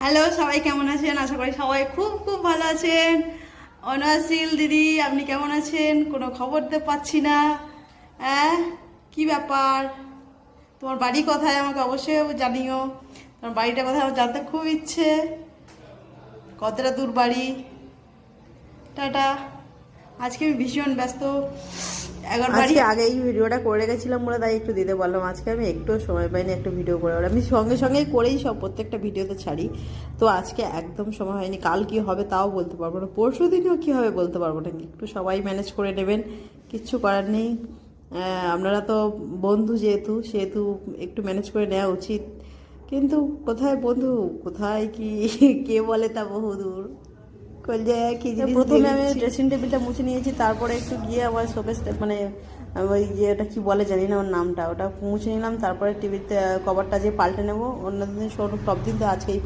Hello, সবাই কেমন আছেন? আশা করি সবাই খুব খুব ভালো আছেন। অনাসিল দিদি, আপনি কেমন আছেন? কোনো খবর তো পাচ্ছি না। হ্যাঁ, কি ব্যাপার? তোমার বাড়ি কোথায় আমাকে অবশ্যই জানিও। তোমার বাড়িটা কোথায় আমার জানতে খুব ইচ্ছে। কতটা দূর বাড়ি? টাটা। আজকে আমি ভীষণ ব্যস্ত। আজকে আগে এই ভিডিওটা করে রেখেছিলাম বলে তাই একটু দিতে বললাম। আজকে আমি একটু সময় পাইনি একটু ভিডিও করে, আমি সঙ্গে সঙ্গেই করেই সব প্রত্যেকটা ভিডিওতে ছাড়ি। তো আজকে একদম সময় হয়নি। কাল কি হবে তাও বলতে পারবো না, পরশু দিনও কী হবে বলতে পারবো না। একটু সবাই ম্যানেজ করে নেবেন, কিচ্ছু করার নেই। আপনারা তো বন্ধু সেহেতু একটু ম্যানেজ করে নেওয়া উচিত। কিন্তু কোথায় বন্ধু, কোথায় কি কে বলে তা বহুদূর। কি জিনিস প্রথমে আমি ড্রেসিং টেবিলটা মুছে নিয়েছি, তারপরে একটু গিয়ে আমার শোকেস মানে ওই যে ওটা কি বলে জানি না ওর নামটা, ওটা মুছে নিলাম। তারপরে টিভিতে কভারটা যে পাল্টে নেবো, অন্যদিন সব দিন তো আজকেই